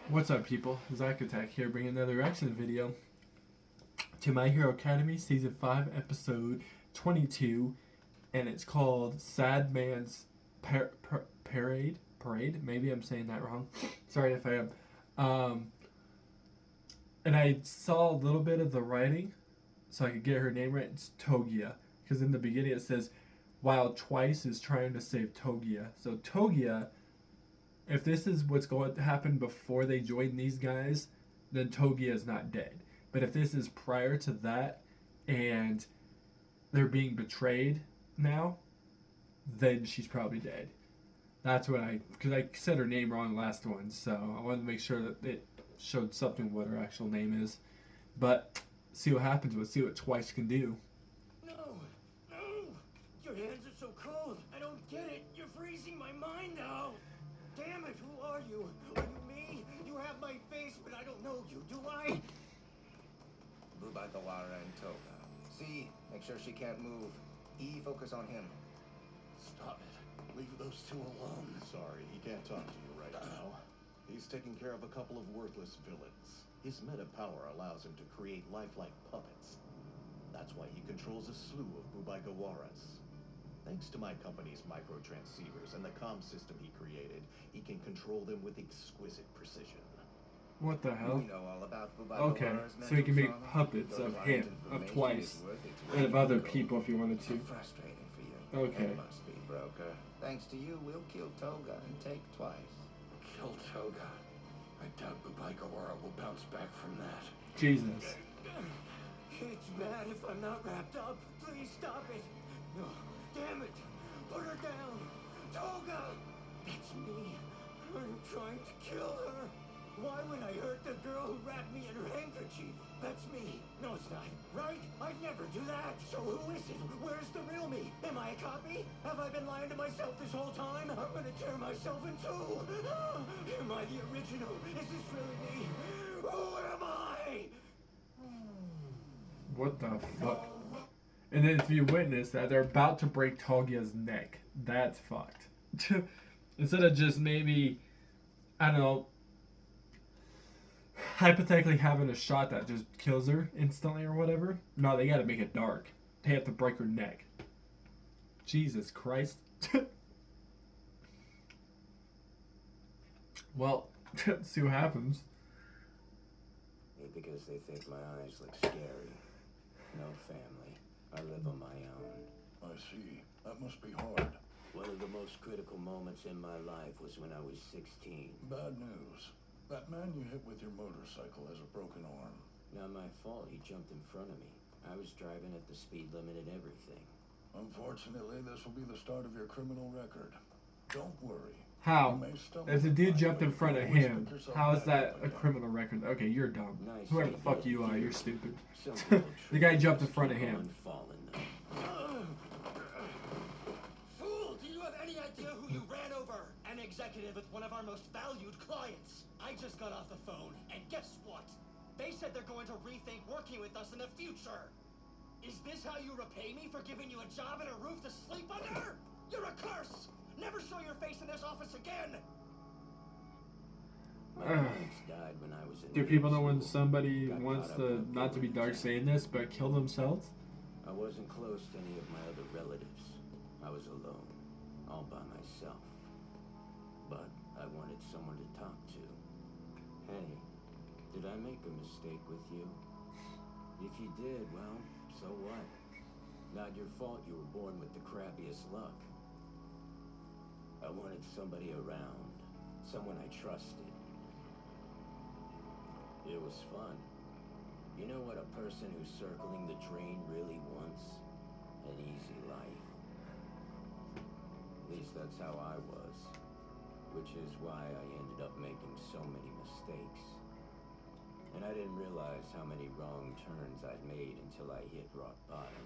What's up, people? Zach Attack here, bringing another reaction video to My Hero Academy Season 5, Episode 22, and it's called Sad Man's Parade? Parade? Maybe I'm saying that wrong. Sorry if I am. And I saw a little bit of the writing, so I could get her name right. It's Togia, because in the beginning it says, while Twice is trying to save Togia. So Togia, if this is what's going to happen before they join these guys, then Togia is not dead. But if this is prior to that and they're being betrayed now, then she's probably dead. That's what because I said her name wrong last one, so I wanted to make sure that it showed something what her actual name is. But see what happens. Let's see what Twice can do. No, no, your hands are so cold. I don't get it. You're freezing my mind out. Damn it, who are you? Are you me? You have my face, but I don't know you, do I? Bubagawara and Toga. C, make sure she can't move. E, focus on him. Stop it. Leave those two alone. Sorry, he can't talk to you right now. He's taking care of a couple of worthless villains. His meta power allows him to create lifelike puppets. That's why he controls a slew of Bubagawaras. Thanks to my company's microtransceivers and the comm system he created, he can control them with exquisite precision. What the hell? We know all about Bubagawara's Okay, mental so you can make trauma. puppets Though of our him, of information Twice, is worth its and weight of in other gold. people if you wanted to. Frustrating for you. Okay. It must be, broker. Thanks to you, we'll kill Toga and take Twice. Kill Toga. I doubt Bubagawara will bounce back from that. Jesus. It's bad if I'm not wrapped up. Please stop it. No, damn it. Put her down. Toga! That's me. I'm trying to kill her. Why would I hurt the girl who wrapped me in her handkerchief? That's me. No, it's not. Right? I'd never do that. So who is it? Where's the real me? Am I a copy? Have I been lying to myself this whole time? I'm gonna tear myself in two. Am I the original? Is this really me? Who am I? What the fuck? And then if you witness that, they're about to break Togia's neck. That's fucked. Instead of just maybe, I don't know, hypothetically having a shot that just kills her instantly or whatever. No, they gotta make it dark. They have to break her neck. Jesus Christ. Well, let's see what happens. Because they think my eyes look scary. No family. I live on my own. I see. That must be hard. One of the most critical moments in my life was when I was 16. Bad news. That man you hit with your motorcycle has a broken arm. Not my fault. He jumped in front of me. I was driving at the speed limit and everything. Unfortunately, this will be the start of your criminal record. Don't worry. How? If the dude jumped in front of him, how is that a criminal record? Okay, you're dumb. Nice Whoever the fuck idea. you are, you're stupid. Some people The guy treat jumped in us front of to him. unfallen them. Fool! Do you have any idea who you ran over? An executive with one of our most valued clients. I just got off the phone, and guess what? They said they're going to rethink working with us in the future. Is this how you repay me for giving you a job and a roof to sleep under? You're a curse! Never show your face in this office again! My parents died when I was in Do people know when school. somebody Got wants caught up in to, a not to be building dark exam. saying this, but kill themselves? I wasn't close to any of my other relatives. I was alone, all by myself. But I wanted someone to talk to. Hey, did I make a mistake with you? If you did, well, so what? Not your fault you were born with the crappiest luck. I wanted somebody around, someone I trusted. It was fun. You know what a person who's circling the drain really wants? An easy life. At least that's how I was. Which is why I ended up making so many mistakes. And I didn't realize how many wrong turns I'd made until I hit rock bottom.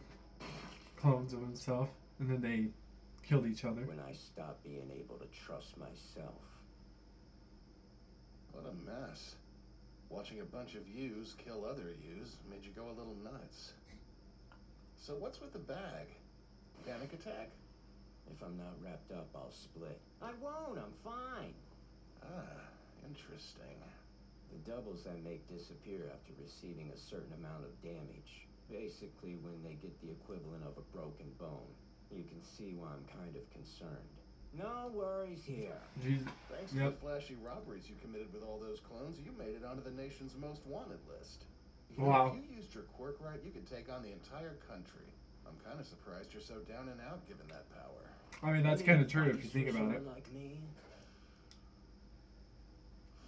Clones of himself, and then they killed each other. When I stopped being able to trust myself. What a mess. Watching a bunch of yous kill other yous made you go a little nuts. So what's with the bag? Panic attack? If I'm not wrapped up, I'll split. I won't, I'm fine. Ah, interesting. The doubles I make disappear after receiving a certain amount of damage. Basically, when they get the equivalent of a broken bone. You can see why I'm kind of concerned. No worries here. Jesus. Thanks to Yep. the flashy robberies you committed with all those clones, you made it onto the nation's most wanted list. Wow. If you used your quirk right, you could take on the entire country. I'm kind of surprised you're so down and out given that power. I mean, that's kind of true if you think about it. Like me?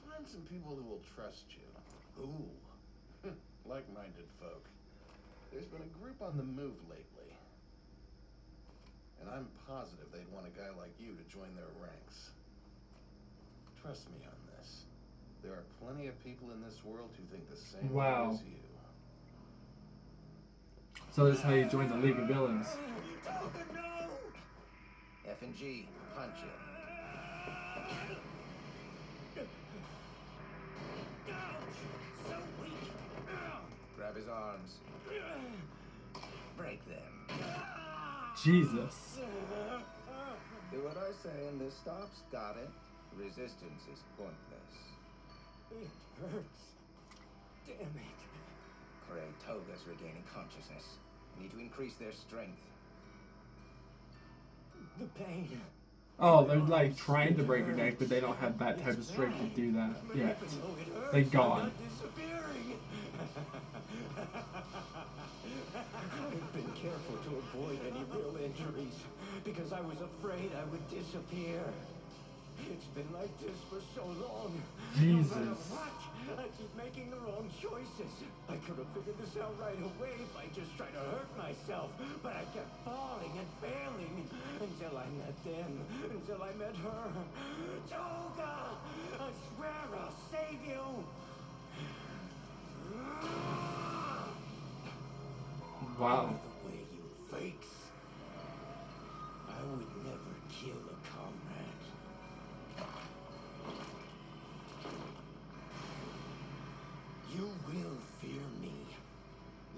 Find some people who will trust you. Who? Like-minded folk. There's been a group on the move lately. And I'm positive they'd want a guy like you to join their ranks. Trust me on this. There are plenty of people in this world who think the same way Wow. as you. So this is how you join the League of Villains. F and G, punch him. So weak. Grab his arms. Break them. Jesus. Do what I say and this stops, got it? Resistance is pointless. It hurts. Damn it. Cray, Toga's regaining consciousness. Need to increase their strength. The pain. Oh, they're like trying to break her neck, but they don't have that type of strength to do that yet. They gone. I've been careful to avoid any real injuries because I was afraid I would disappear. It's been like this for so long. Jesus. No matter what, I keep making the wrong choices. I could have figured this out right away if I just tried to hurt myself, but I kept falling and failing until I met them, until I met her. Toga! I swear I'll save you! Wow. The way you fakes. I would never kill a comrade. You will fear me.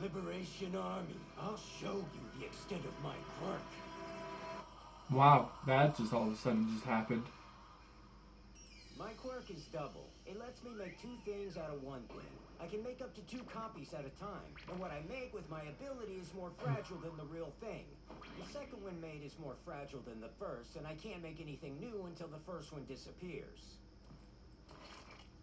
Liberation Army, I'll show you the extent of my quirk. Wow. That just all of a sudden just happened. My quirk is double. It lets me make two things out of one thing. I can make up to 2 copies at a time, and what I make with my ability is more fragile than the real thing. The second one made is more fragile than the first, and I can't make anything new until the first one disappears.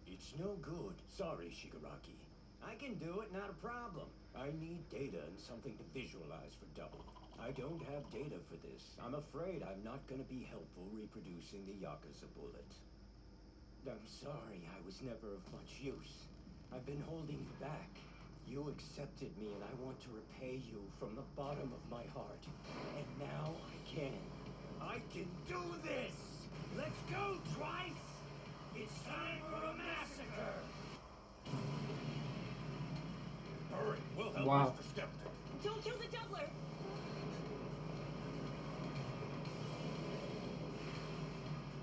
It's no good. Sorry, Shigaraki. I can do it, not a problem. I need data and something to visualize for double. I don't have data for this. I'm afraid I'm not going to be helpful reproducing the Yakuza bullet. I'm sorry, I was never of much use. I've been holding you back. You accepted me and I want to repay you from the bottom of my heart. And now I can. I can do this! Let's go, Twice! It's time for a massacre! Hurry, we'll help Wow. Mr. Skeptic. Don't kill the doubler!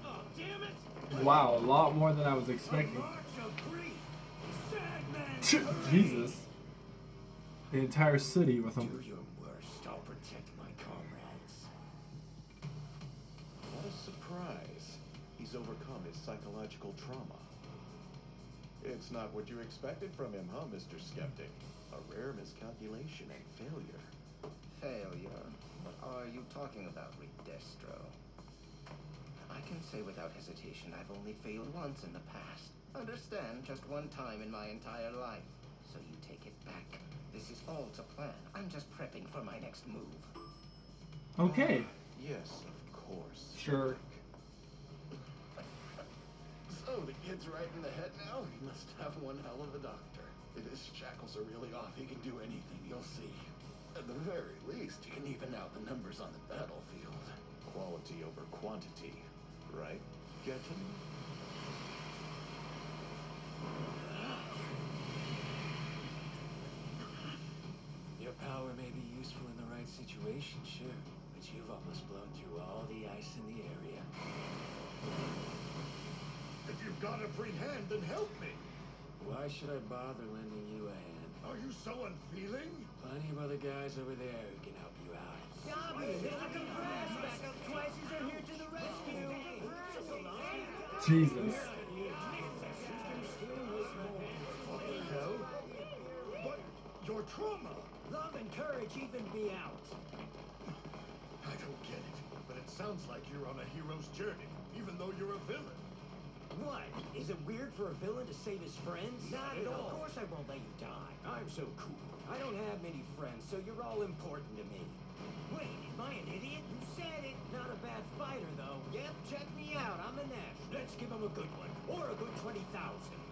Oh, damn it! Wow, a lot more than I was expecting. Jesus. The entire city with Do them. your worst. I'll protect my comrades. What a surprise. He's overcome his psychological trauma. It's not what you expected from him, huh, Mr. Skeptic? A rare miscalculation and failure. Failure? What are you talking about, Destro? I can say without hesitation I've only failed once in the past. Understand, just one time in my entire life. So you take it back. This is all to plan. I'm just prepping for my next move. Okay. Yes, of course. Sure. So the kid's right in the head now? He must have one hell of a doctor. If his shackles are really off, he can do anything, you'll see. At the very least, he can even out the numbers on the battlefield. Quality over quantity, right? Get him? Your power may be useful in the right situation, sure, but you've almost blown through all the ice in the area. If you've got a free hand, then help me! Why should I bother lending you a hand? Are you so unfeeling? Plenty of other guys over there who can help you out. Stop it! Mr. Compress! Backup Twices are here to the rescue! Jesus. You can still make more trauma. Love and courage even me out. I don't get it, but it sounds like you're on a hero's journey, even though you're a villain. What? Is it weird for a villain to save his friends? Not at all. Of course I won't let you die. I'm so cool. I don't have many friends, so you're all important to me. Wait, am I an idiot? You said it. Not a bad fighter, though. Yep, check me out. I'm a Nash. Let's give him a good one. Or a good 20,000.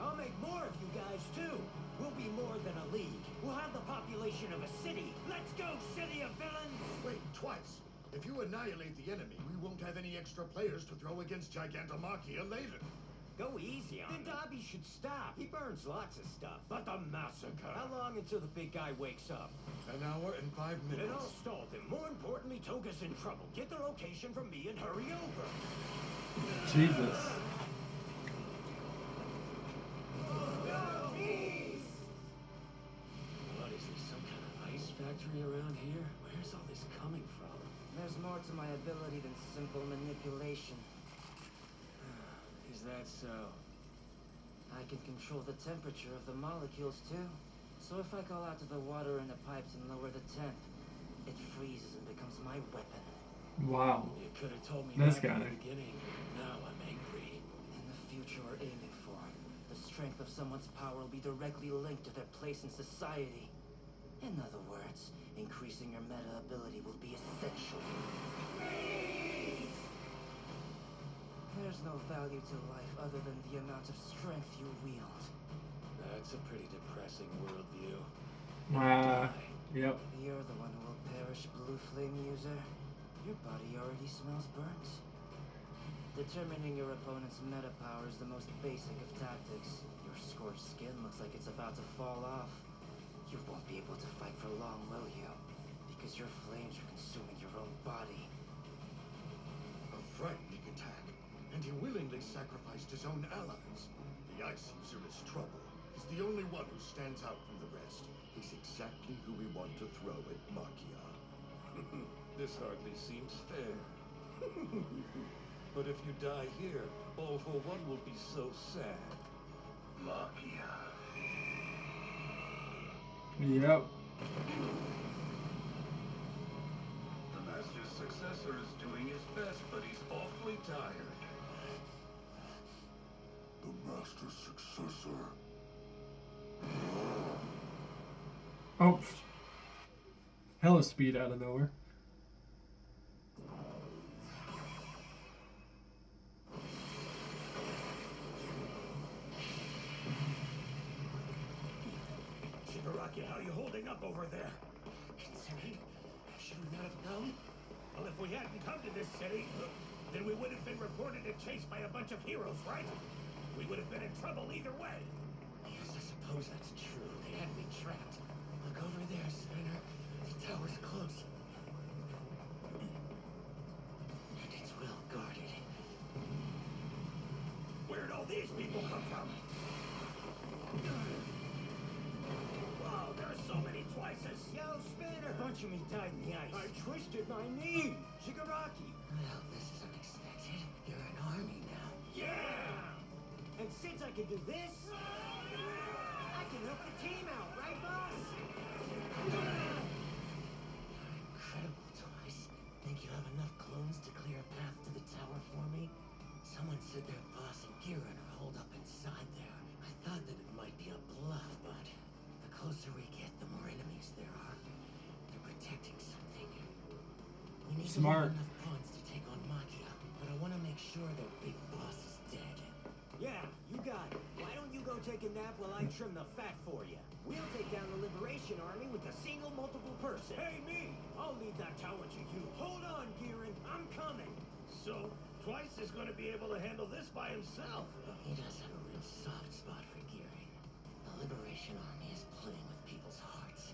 I'll make more of you guys, too. We'll be more than a league. We'll have the population of a city. Let's go, city of villains! Wait, twice. If you annihilate the enemy, we won't have any extra players to throw against Gigantomachia later. Go easy on him. Then Dobby should stop. He burns lots of stuff. But the massacre. How long until the big guy wakes up? An hour and 5 minutes. Then I'll stall him. More importantly, Toga's in trouble. Get the location from me and hurry over. Jesus. What is this, some kind of ice factory around here? Where's all this coming from? There's more to my ability than simple manipulation. Is that so? I can control the temperature of the molecules too. So if I call out to the water in the pipes and lower the temp, it freezes and becomes my weapon. Wow. You could have told me This that in guy. the beginning. Now I'm angry. In the future we're aiming for, the strength of someone's power will be directly linked to their place in society. In other words, increasing your meta ability will be essential. There's no value to life other than the amount of strength you wield. That's a pretty depressing worldview. Yep. You're the one who will perish, Blue Flame user. Your body already smells burnt. Determining your opponent's meta power is the most basic of tactics. Your scorched skin looks like it's about to fall off. You won't be able to fight for long, will you? Because your flames are consuming your own body. A frightening attack, and he willingly sacrificed his own allies. The Ice User is trouble. He's the only one who stands out from the rest. He's exactly who we want to throw at Machia. This hardly seems fair. But if you die here, All for One will be so sad. Machia. Yep. The Master's successor is doing his best, but he's awfully tired. The Master's successor. Oh. Hella speed out of nowhere. Shigaraki, how you holding up over there? Insane. Should we not have come? Well, if we hadn't come to this city, then we would have been reported and chased by a bunch of heroes, right? We would have been in trouble either way. Yes, I suppose that's true. They had me trapped. Look over there, Spinner. The tower's close. And it's well guarded. Where'd all these people come from? Wow, there are so many twices. Yo, Spinner! A bunch of me died in the ice. I twisted my knee. Shigaraki. Well, this is unexpected. You're an army now. Yeah! And since I can do this, I can help the team out, right, boss? You're incredible, Twice. Think you have enough clones to clear a path to the tower for me? Someone said their boss and Giran are holed up inside there. I thought that it might be a bluff, but the closer we get, the more enemies there are. They're protecting something. We need Smart. to leave enough pawns to take on Machia, but I want to make sure their big boss is dead. Yeah, you got it. Why don't you go take a nap while I trim the fat for you? We'll take down the Liberation Army with a single multiple person. Hey, me! I'll leave that tower to you. Hold on, Giran. I'm coming. So, Twice is going to be able to handle this by himself. He does have a real soft spot for Giran. The Liberation Army is playing with people's hearts.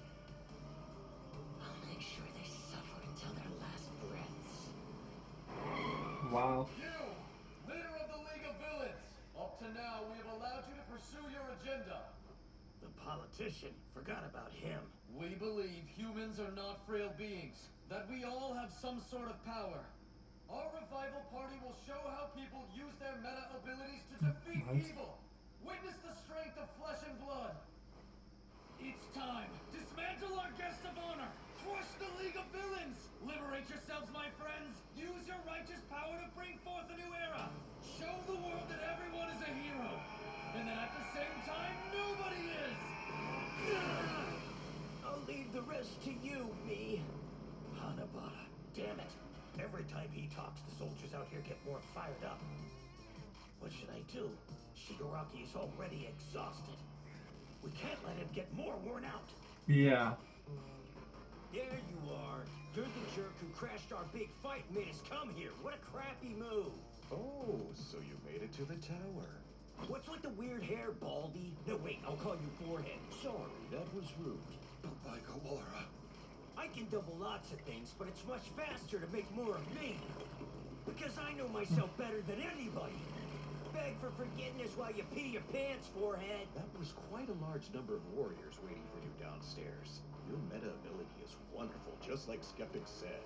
I'll make sure they suffer until their last breaths. Wow. You, leader of the League of Villains! Up to now, we have allowed you to pursue your agenda. The politician. Forgot about him. We believe humans are not frail beings, that we all have some sort of power. Our revival party will show how people use their meta abilities to defeat What? evil. Witness the strength of flesh and blood. It's time. Dismantle Crush the League of Villains! Liberate yourselves, my friends! Use your righteous power to bring forth a new era! Show the world that everyone is a hero! And that at the same time, nobody is! I'll leave the rest to you, me. Hanabata, damn it. Every time he talks, the soldiers out here get more fired up. What should I do? Shigaraki is already exhausted. We can't let him get more worn out. Yeah. There you are. You're the jerk who crashed our big fight and made us come here. What a crappy move. Oh, so you made it to the tower. What's with the weird hair, Baldy? No, wait, I'll call you Forehead. Sorry, that was rude. But by Gawara. I can double lots of things, but it's much faster to make more of me. Because I know myself better than anybody. Beg for forgiveness while you pee your pants, Forehead. That was quite a large number of warriors waiting for you downstairs. Your meta ability is wonderful, just like Skeptic said.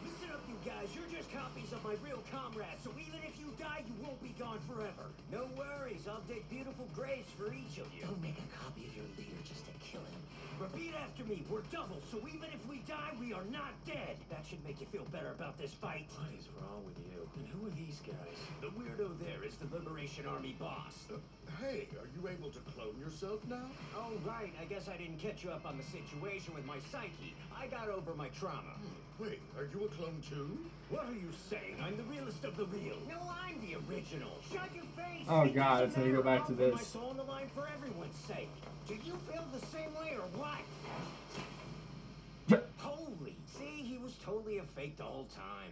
Listen up, you guys. You're just copies of my real comrades, so even if you die, you won't be gone forever. No worries. I'll dig beautiful graves for each of you. Don't make a copy of your leader just to kill him. Repeat after me. We're double, so even if we die, we are not dead. That should make you feel better about this fight. What is wrong with you? And who are these guys? The weirdo there is the Liberation Army boss. Hey, are you able to clone yourself now? Oh, right. I guess I didn't catch you up on the situation with my psyche. I got over my trauma. Wait, are you a clone too? What are you saying? I'm the realest of the real. No, I'm the original. Shut your face. Oh, It God, doesn't it's gonna go matter. back to I'll put this. my soul on the line for everyone's sake. Do you feel the same way or what? Holy. See, he was totally a fake the whole time.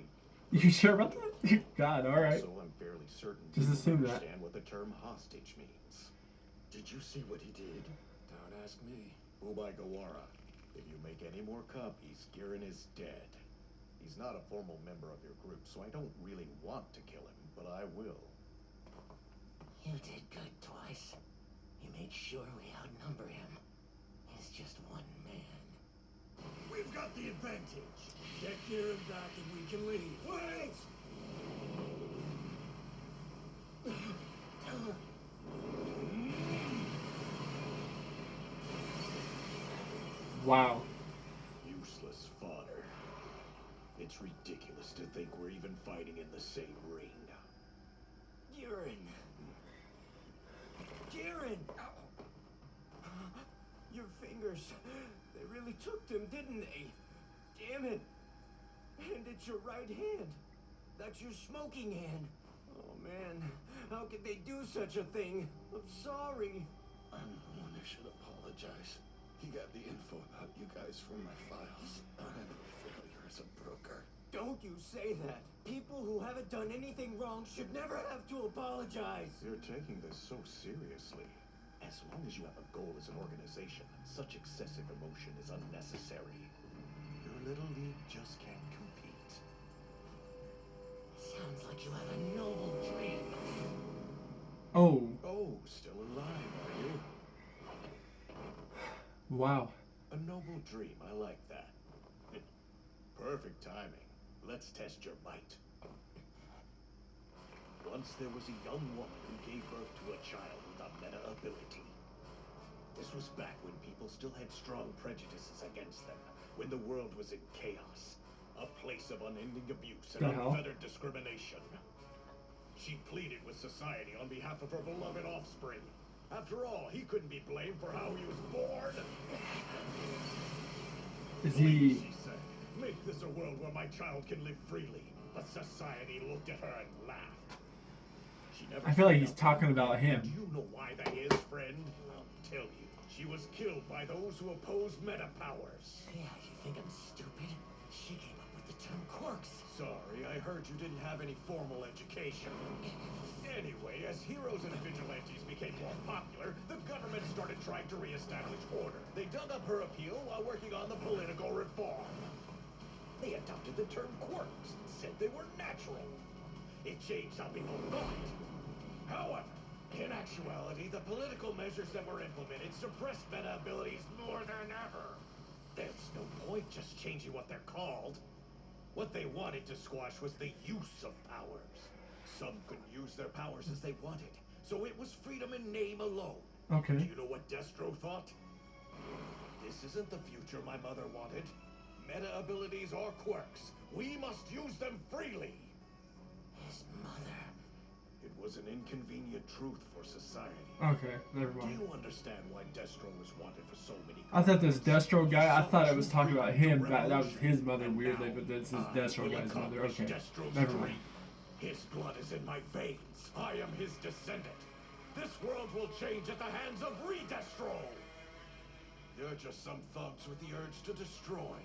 You sure about that? God, alright. So I'm fairly certain Just you assume that. understand what the term hostage means. Did you see what he did? Don't ask me. Ubai Gawara, if you make any more copies, Girin is dead. He's not a formal member of your group, so I don't really want to kill him, but I will. You did good twice. You made sure we outnumber him. He's just one man. We've got the advantage. Get Kieran back and we can leave. Wait! Wow. Useless fodder. It's ridiculous to think we're even fighting in the same ring. Girin! Girin! Your fingers, they really took them, didn't they? Damn it! And it's your right hand. That's your smoking hand. Oh man, how could they do such a thing? I'm sorry. I'm the one who should apologize. He got the info about you guys from my files. I'm a failure as a broker. Don't you say that. People who haven't done anything wrong should never have to apologize. You're taking this so seriously. As long as you have a goal as an organization, such excessive emotion is unnecessary. Your little league just can't compete. Sounds like you have a noble dream. Oh, Oh, still alive, are you? wow. A noble dream, I like that. Perfect timing. Let's test your might. Once there was a young woman who gave birth to a child with a meta ability. This was back when people still had strong prejudices against them, when the world was in chaos. A place of unending abuse and The hell? unfettered discrimination. She pleaded with society on behalf of her beloved offspring. After all, he couldn't be blamed for how he was born. Is Please, he... she said, make this a world where my child can live freely. But society looked at her and laughed. She never I feel like spoke he's up. talking about him. Do you know why that is, friend? I'll tell you. She was killed by those who oppose meta powers. Yeah, you think I'm stupid? She came up with the term quirks. Sorry, I heard you didn't have any formal education. Anyway, as heroes and vigilantes became more popular, the government started trying to reestablish order. They dug up her appeal while working on the political reform. They adopted the term quirks and said they were natural. It changed how people thought. However, in actuality, the political measures that were implemented suppressed meta abilities more than ever. There's no point just changing what they're called. What they wanted to squash was the use of powers. Some couldn't use their powers as they wanted, so it was freedom in name alone. Do Okay. you know what Destro thought? This isn't the future my mother wanted. meta abilities or quirks. We must use them freely. His mother. It was an inconvenient truth for society. Okay, never Do mind. you understand why Destro was wanted for so many? I thought this Destro guy, I Such thought it was talking about him. freedom to That was his revolution. mother And weirdly, now but this is I Destro will guy's mother. accomplish Okay, Destro's never dream. mind. His blood is in my veins. I am his descendant. This world will change at the hands of Redestro. You're just some thugs with the urge to destroy.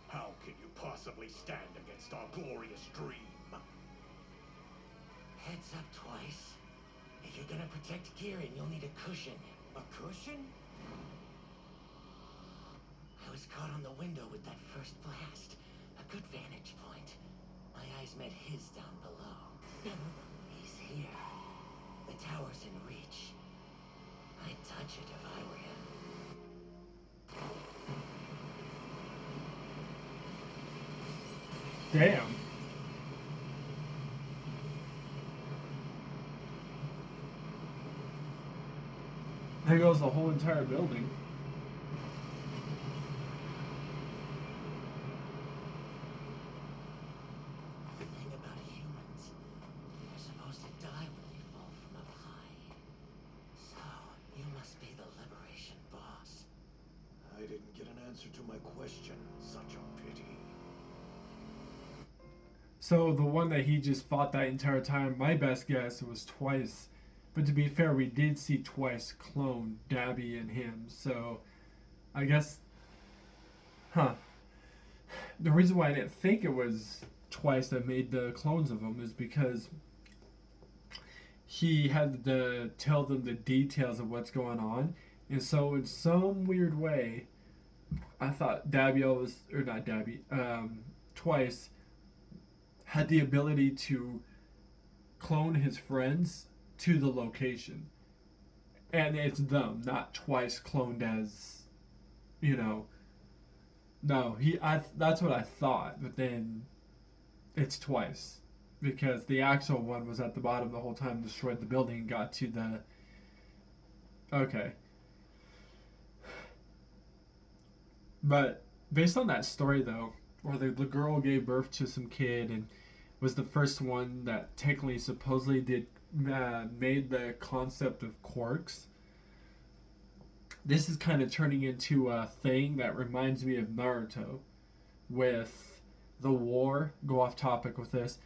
How can you possibly stand against our glorious dream? Heads up twice. If you're gonna protect Kieran, you'll need a cushion. A cushion? I was caught on the window with that first blast. A good vantage point. My eyes met his down below. He's here. The tower's in reach. I'd touch it if I were him. Damn. There goes the whole entire building. The thing about humans, they're supposed to die when they fall from up high. So, you must be the Liberation boss. I didn't get an answer to my question. Such a pity. So the one that he just fought that entire time, my best guess was Twice. But to be fair, we did see Twice clone Dabby and him. So I guess, the reason why I didn't think it was Twice that made the clones of him is because he had to tell them the details of what's going on. And so in some weird way, I thought Dabby always, or not Dabby, Twice had the ability to clone his friends to the location. And it's them, not Twice cloned as, no, that's what I thought, but then it's Twice. Because the actual one was at the bottom the whole time, destroyed the building, and got to the... Okay. But based on that story, though, where the girl gave birth to some kid and was the first one that technically supposedly did made the concept of quirks. This is kind of turning into a thing that reminds me of Naruto, with the war. Go off topic with this,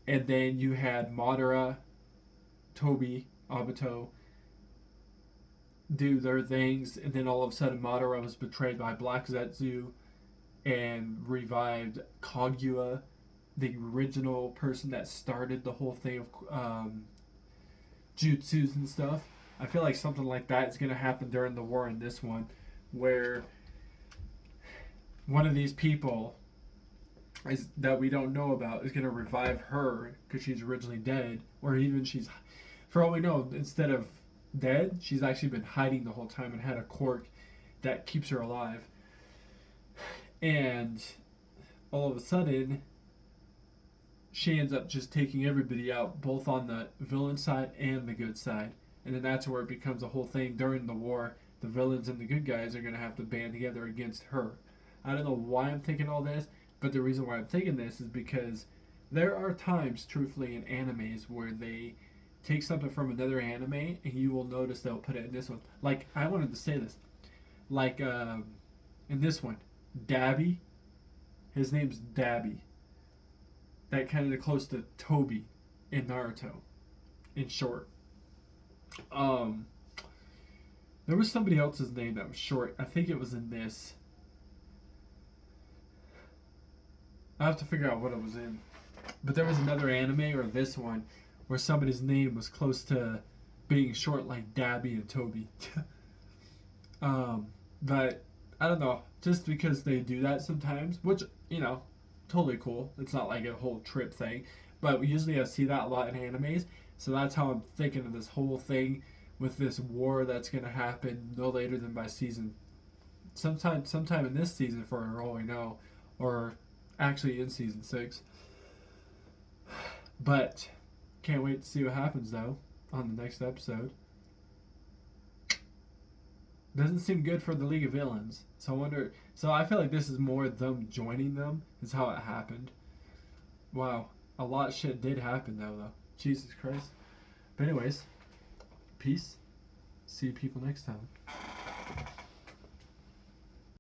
and then you had Madara, Tobi, Obito do their things, and then all of a sudden Madara was betrayed by Black Zetsu and revived Kaguya, the original person that started the whole thing of jutsus and stuff. I feel like something like that is going to happen during the war in this one, where one of these people that we don't know about is going to revive her because she's originally dead, or even she's, for all we know, instead of dead, she's actually been hiding the whole time and had a quirk that keeps her alive. And all of a sudden, she ends up just taking everybody out, both on the villain side and the good side. And then that's where it becomes a whole thing. During the war, the villains and the good guys are going to have to band together against her. I don't know why I'm thinking all this, but the reason why I'm thinking this is because there are times, truthfully, in animes where they take something from another anime and you will notice they'll put it in this one. Like, I wanted to say this. Like, in this one, Dabby, his name's Dabby. That kind of close to Tobi in Naruto, in short. There was somebody else's name that was short. I think it was in this. I have to figure out what it was in. But there was another anime, or this one, where somebody's name was close to being short like Dabby and Tobi. But I don't know, just because they do that sometimes, which, totally cool. It's not like a whole trip thing, but usually I see that a lot in animes, so that's how I'm thinking of this whole thing with this war that's going to happen no later than by sometime in this season, for all we know, or actually in season 6. But can't wait to see what happens, though, on the next episode. Doesn't seem good for the League of Villains. So I wonder. So I feel like this is more them joining them. Is how it happened. Wow, a lot of shit did happen though. Jesus Christ. But anyways, peace. See you people next time.